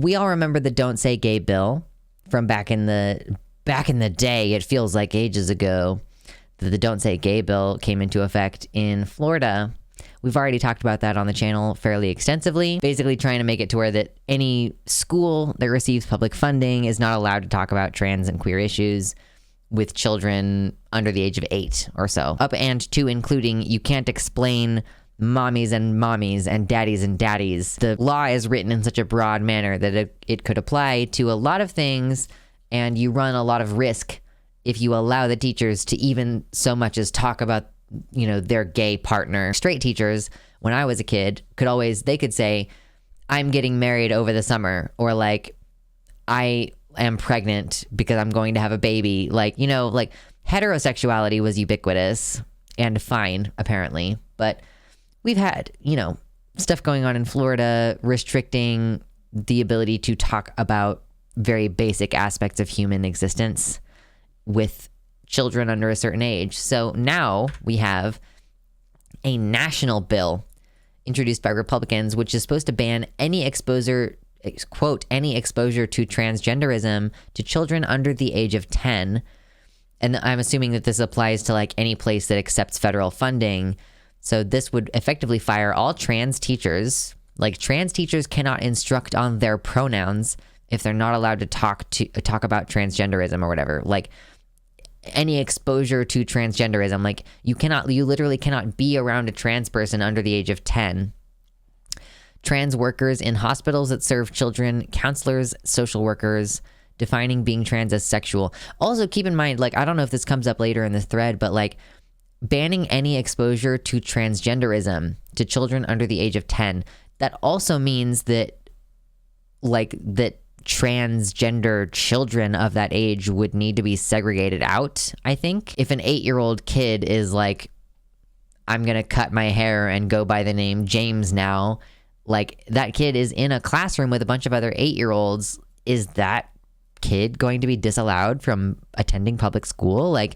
we all remember the Don't Say Gay bill from back in the day. It feels like ages ago that the Don't Say Gay bill came into effect in Florida. We've already talked about that on the channel fairly extensively, basically trying to make it to where that any school that receives public funding is not allowed to talk about trans and queer issues with children under the age of 8 or so. Up and to including, you can't explain mommies and daddies. The law is written in such a broad manner that it could apply to a lot of things, and you run a lot of risk if you allow the teachers to even so much as talk about, their gay partner. Straight teachers, when I was a kid, they could say, I'm getting married over the summer, or like, I am pregnant because I'm going to have a baby. Like, heterosexuality was ubiquitous and fine, apparently. But we've had, stuff going on in Florida restricting the ability to talk about very basic aspects of human existence with children under a certain age. So now we have a national bill introduced by Republicans, which is supposed to ban any exposure, quote, any exposure to transgenderism to children under the age of 10. And I'm assuming that this applies to like any place that accepts federal funding. So this would effectively fire all trans teachers. Like, trans teachers cannot instruct on their pronouns if they're not allowed to talk about transgenderism or whatever. Like, any exposure to transgenderism, like, you literally cannot be around a trans person under the age of 10. Trans workers in hospitals that serve children, counselors, social workers, defining being trans as sexual. Also, keep in mind, like, I don't know if this comes up later in the thread, but like, banning any exposure to transgenderism to children under the age of 10, that also means that, like, that transgender children of that age would need to be segregated out, I think. If an 8-year-old kid is like, I'm gonna cut my hair and go by the name James now, like, that kid is in a classroom with a bunch of other 8-year-olds, is that kid going to be disallowed from attending public school? Like,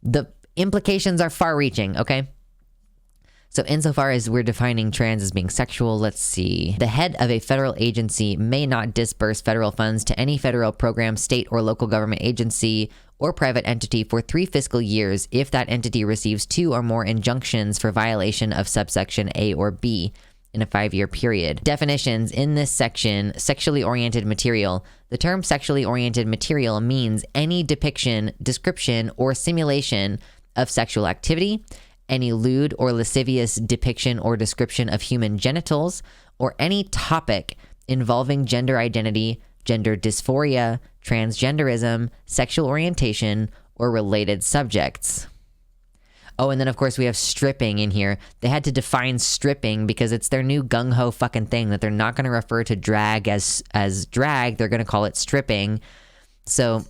the implications are far-reaching, okay? So insofar as we're defining trans as being sexual, let's see. The head of a federal agency may not disburse federal funds to any federal program, state or local government agency, or private entity for 3 fiscal years if that entity receives 2 or more injunctions for violation of subsection A or B in a 5-year period. Definitions in this section: sexually oriented material. The term sexually oriented material means any depiction, description, or simulation of sexual activity, any lewd or lascivious depiction or description of human genitals, or any topic involving gender identity, gender dysphoria, transgenderism, sexual orientation, or related subjects. Oh, and then of course we have stripping in here. They had to define stripping because it's their new gung-ho fucking thing that they're not going to refer to drag as drag. They're going to call it stripping. So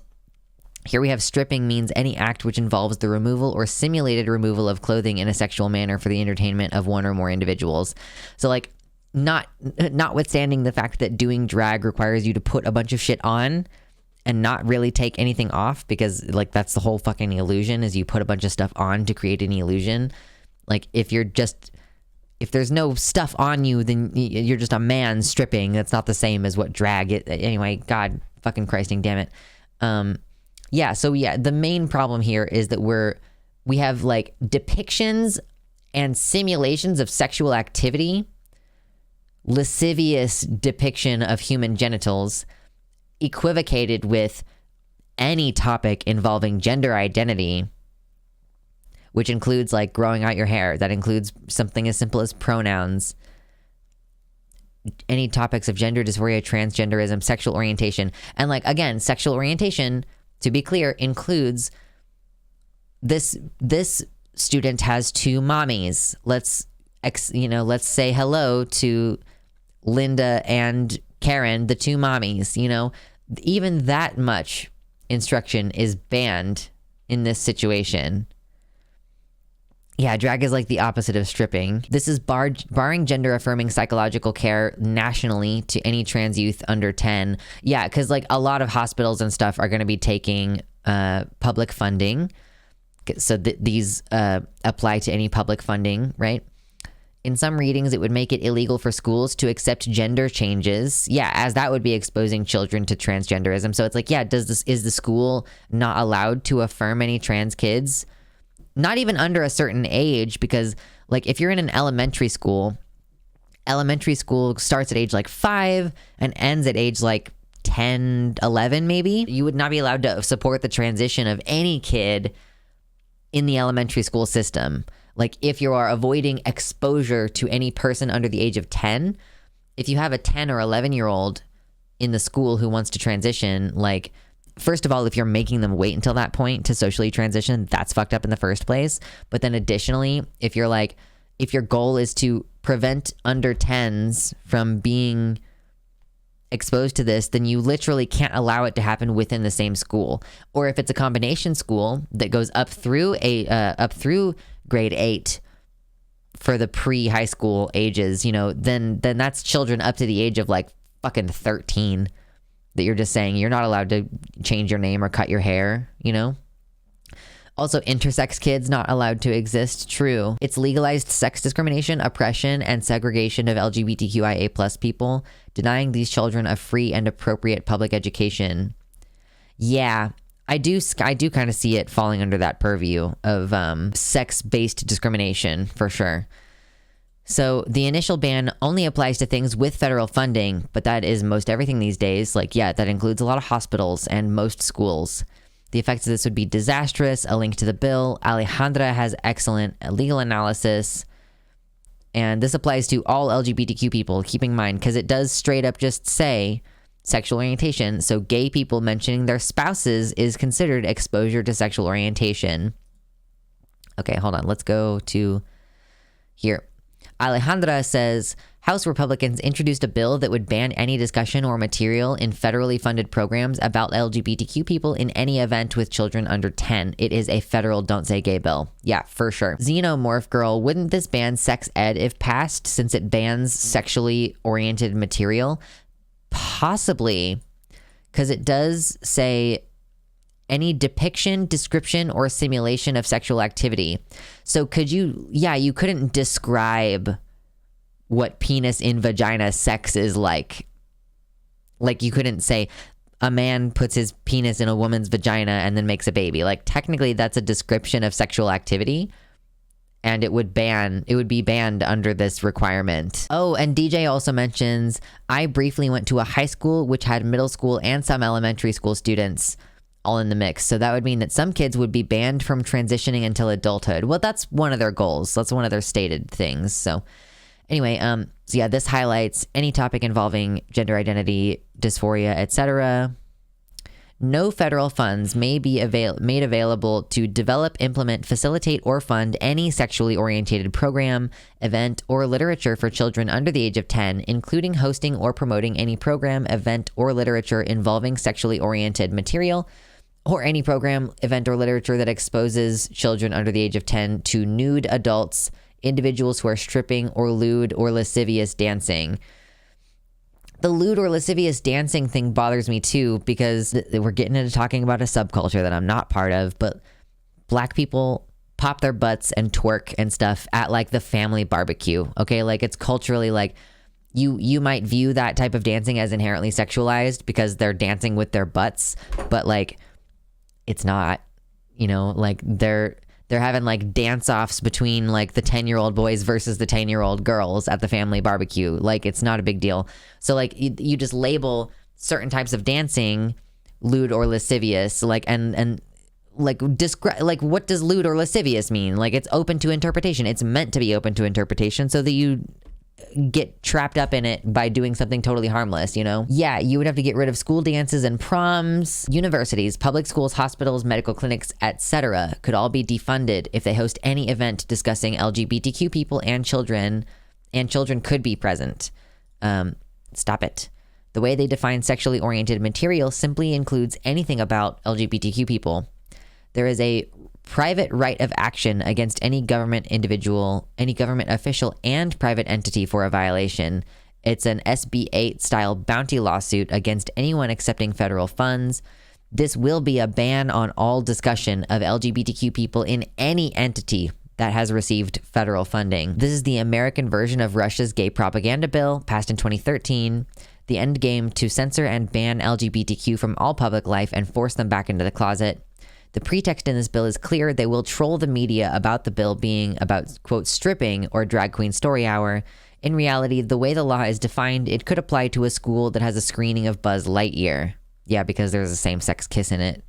here we have stripping means any act which involves the removal or simulated removal of clothing in a sexual manner for the entertainment of one or more individuals. So like, notwithstanding the fact that doing drag requires you to put a bunch of shit on and not really take anything off, because like, that's the whole fucking illusion, is you put a bunch of stuff on to create an illusion. Like, if there's no stuff on you, then you're just a man stripping. That's not the same as what drag is. Anyway, God fucking Christing damn it. The main problem here is that we have like depictions and simulations of sexual activity, lascivious depiction of human genitals, equivocated with any topic involving gender identity, which includes like growing out your hair. That includes something as simple as pronouns, any topics of gender dysphoria, transgenderism, sexual orientation. And like, again, sexual orientation, to be clear, includes this student has 2 mommies. Let's say hello to Linda and Karen, the 2 mommies. Even that much instruction is banned in this situation. Yeah, drag is like the opposite of stripping. This is barring gender-affirming psychological care nationally to any trans youth under 10. Yeah, because like a lot of hospitals and stuff are going to be taking public funding. So these apply to any public funding, right? In some readings, it would make it illegal for schools to accept gender changes. Yeah, as that would be exposing children to transgenderism. So it's like, yeah, is the school not allowed to affirm any trans kids? Not even under a certain age, because like if you're in an elementary school starts at age like 5 and ends at age like 10, 11 maybe. You would not be allowed to support the transition of any kid in the elementary school system. Like if you are avoiding exposure to any person under the age of 10, if you have a 10 or 11-year-old in the school who wants to transition, like, first of all, if you're making them wait until that point to socially transition, that's fucked up in the first place. But then additionally, if your goal is to prevent under 10s from being exposed to this, then you literally can't allow it to happen within the same school. Or if it's a combination school that goes up through grade 8 for the pre-high school ages, then that's children up to the age of like fucking 13 that you're just saying you're not allowed to change your name or cut your hair, Also, intersex kids not allowed to exist. True. It's legalized sex discrimination, oppression, and segregation of LGBTQIA plus people, denying these children a free and appropriate public education. Yeah, I do kind of see it falling under that purview of sex-based discrimination for sure. So the initial ban only applies to things with federal funding, but that is most everything these days. Like, yeah, that includes a lot of hospitals and most schools. The effects of this would be disastrous. A link to the bill. Alejandra has excellent legal analysis. And this applies to all LGBTQ people, keep in mind, because it does straight up just say sexual orientation. So gay people mentioning their spouses is considered exposure to sexual orientation. Okay, hold on. Let's go to here. Alejandra says, House Republicans introduced a bill that would ban any discussion or material in federally funded programs about LGBTQ people in any event with children under 10. It is a federal Don't Say Gay bill. Yeah, for sure. Xenomorph Girl, wouldn't this ban sex ed if passed, since it bans sexually oriented material? Possibly, because it does say any depiction, description, or simulation of sexual activity. So you couldn't describe what penis in vagina sex is like. Like you couldn't say a man puts his penis in a woman's vagina and then makes a baby. Like technically that's a description of sexual activity, and it would be banned under this requirement. Oh, and DJ also mentions, I briefly went to a high school which had middle school and some elementary school students all in the mix. So that would mean that some kids would be banned from transitioning until adulthood. Well, that's one of their goals. That's one of their stated things. So anyway, this highlights any topic involving gender identity, dysphoria, etc. No federal funds may be made available to develop, implement, facilitate, or fund any sexually orientated program, event, or literature for children under the age of 10, including hosting or promoting any program, event, or literature involving sexually oriented material, or any program, event, or literature that exposes children under the age of 10 to nude adults, individuals who are stripping, or lewd or lascivious dancing. The lewd or lascivious dancing thing bothers me too, because we're getting into talking about a subculture that I'm not part of, but Black people pop their butts and twerk and stuff at like the family barbecue. Okay, like it's culturally like you might view that type of dancing as inherently sexualized because they're dancing with their butts, but like it's not, like they're having like dance-offs between like the 10-year-old boys versus the 10-year-old girls at the family barbecue. Like it's not a big deal. So like you just label certain types of dancing lewd or lascivious, like and like describe, like what does lewd or lascivious mean? Like it's open to interpretation. It's meant to be open to interpretation so that you get trapped up in it by doing something totally harmless, Yeah, you would have to get rid of school dances and proms. Universities, public schools, hospitals, medical clinics, etc. could all be defunded if they host any event discussing LGBTQ people and children could be present. Stop it. The way they define sexually oriented material simply includes anything about LGBTQ people. There is a private right of action against any government individual, any government official, and private entity for a violation. It's an SB 8 style bounty lawsuit against anyone accepting federal funds. This will be a ban on all discussion of LGBTQ people in any entity, that has received federal funding. This is the American version of Russia's gay propaganda bill, passed in 2013, the end game to censor and ban LGBTQ from all public life and force them back into the closet. The pretext in this bill is clear. They will troll the media about the bill being about, quote, stripping or drag queen story hour. In reality, the way the law is defined, it could apply to a school that has a screening of Buzz Lightyear. Yeah, because there's a same-sex kiss in it.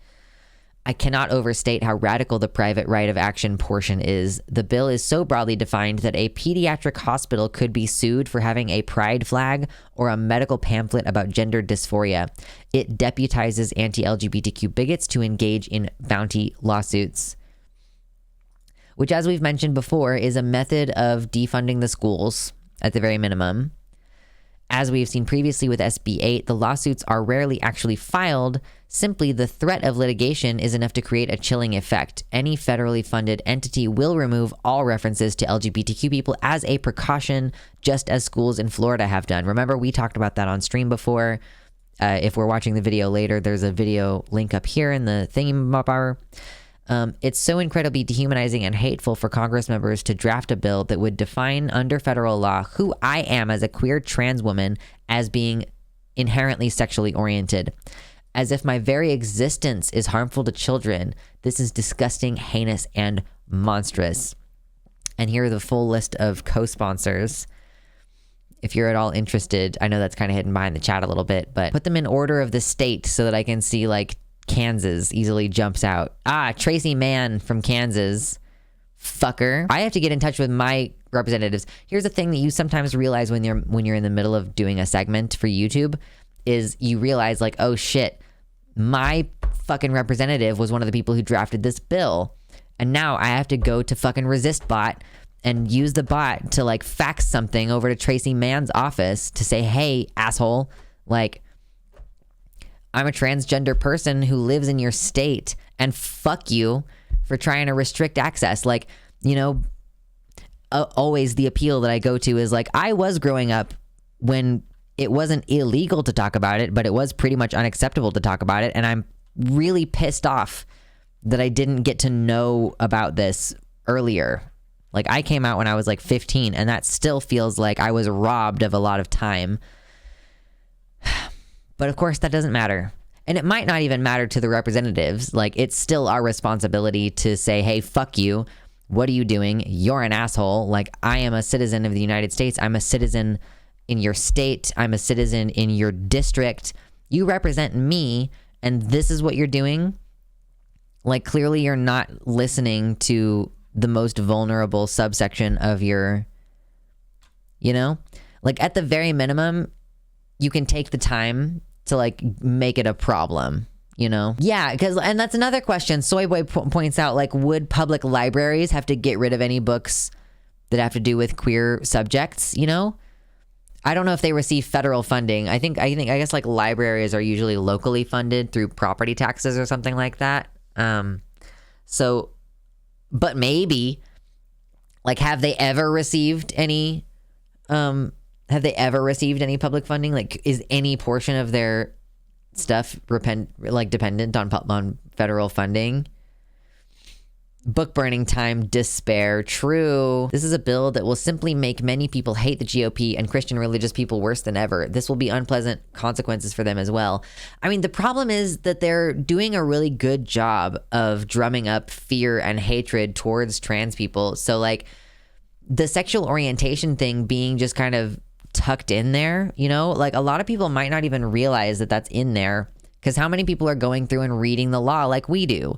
I cannot overstate how radical the private right of action portion is. The bill is so broadly defined that a pediatric hospital could be sued for having a pride flag or a medical pamphlet about gender dysphoria. It deputizes anti-LGBTQ bigots to engage in bounty lawsuits, which, as we've mentioned before, is a method of defunding the schools at the very minimum. As we've seen previously with SB 8, the lawsuits are rarely actually filed. Simply, the threat of litigation is enough to create a chilling effect. Any federally funded entity will remove all references to LGBTQ people as a precaution, just as schools in Florida have done. Remember, we talked about that on stream before. If we're watching the video later, there's a video link up here in the thingy-bar. It's so incredibly dehumanizing and hateful for Congress members to draft a bill that would define under federal law who I am as a queer trans woman as being inherently sexually oriented. As if my very existence is harmful to children. This is disgusting, heinous, and monstrous. And here are the full list of co-sponsors. If you're at all interested, I know that's kind of hidden behind the chat a little bit, but put them in order of the state so that I can see, like, Kansas easily jumps out. Tracy Mann from Kansas. Fucker. I have to get in touch with my representatives. Here's the thing that you sometimes realize when you're in the middle of doing a segment for YouTube is you realize, like, oh shit, my fucking representative was one of the people who drafted this bill. And now I have to go to fucking ResistBot and use the bot to, like, fax something over to Tracy Mann's office to say, hey, asshole, like, I'm a transgender person who lives in your state, and fuck you for trying to restrict access. Like, you know, always the appeal that I go to is, like, I was growing up when it wasn't illegal to talk about it, but it was pretty much unacceptable to talk about it. And I'm really pissed off that I didn't get to know about this earlier. Like, I came out when I was like 15, and that still feels like I was robbed of a lot of time. But of course, that doesn't matter. And it might not even matter to the representatives. Like, it's still our responsibility to say, hey, fuck you. What are you doing? You're an asshole. Like, I am a citizen of the United States. I'm a citizen in your state. I'm a citizen in your district. You represent me, and this is what you're doing. Like, clearly you're not listening to the most vulnerable subsection of your, you know? Like, at the very minimum, you can take the time to, like, make it a problem, you know? Yeah, and that's another question. Soyboy points out, like, would public libraries have to get rid of any books that have to do with queer subjects, you know? I don't know if they receive federal funding. I guess, like, libraries are usually locally funded through property taxes or something like that. So, but maybe, like, have they ever received any public funding? Like, is any portion of their stuff dependent on federal funding? Book burning time, despair. True. This is a bill that will simply make many people hate the GOP and Christian religious people worse than ever. This will be unpleasant consequences for them as well. I mean, the problem is that they're doing a really good job of drumming up fear and hatred towards trans people. So, like, the sexual orientation thing being just kind of tucked in there, you know, like, a lot of people might not even realize that that's in there, because how many people are going through and reading the law like we do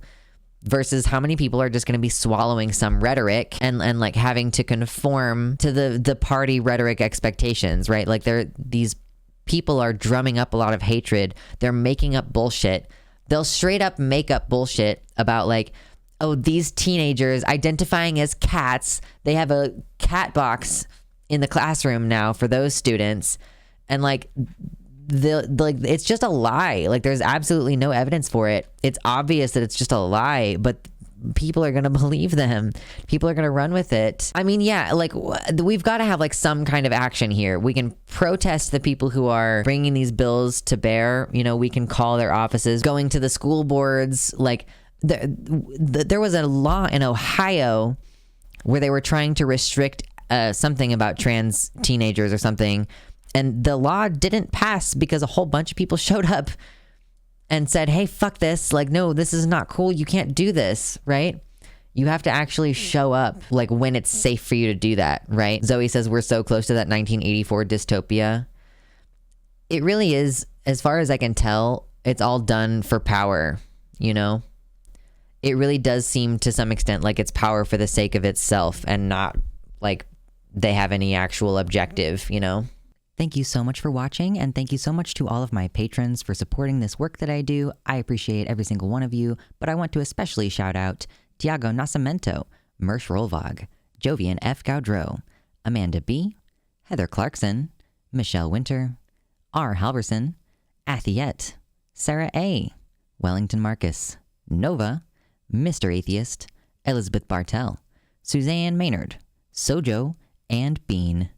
versus how many people are just going to be swallowing some rhetoric and like having to conform to the party rhetoric expectations, right? Like, these people are drumming up a lot of hatred. They're making up bullshit. They'll straight up make up bullshit about, like, oh, these teenagers identifying as cats, they have a cat box in the classroom now for those students, and, like, it's just a lie. Like, there's absolutely no evidence for it. It's obvious that it's just a lie, but people are going to believe them. People are going to run with it. I mean, yeah, like, we've got to have, like, some kind of action here. We can protest the people who are bringing these bills to bear. You know, we can call their offices, going to the school boards. Like, there was a law in Ohio where they were trying to restrict something about trans teenagers or something. And the law didn't pass because a whole bunch of people showed up and said, hey, fuck this. Like, no, this is not cool. You can't do this, right? You have to actually show up like when it's safe for you to do that, right? Zoe says we're so close to that 1984 dystopia. It really is, as far as I can tell, it's all done for power, you know? It really does seem to some extent like it's power for the sake of itself and not like they have any actual objective, you know? Thank you so much for watching, and thank you so much to all of my patrons for supporting this work that I do. I appreciate every single one of you, but I want to especially shout out Tiago Nascimento, Mersh Rolvog, Jovian F. Gaudreau, Amanda B., Heather Clarkson, Michelle Winter, R. Halverson, Athiette, Sarah A., Wellington Marcus, Nova, Mr. Atheist, Elizabeth Bartell, Suzanne Maynard, Sojo, and Bean.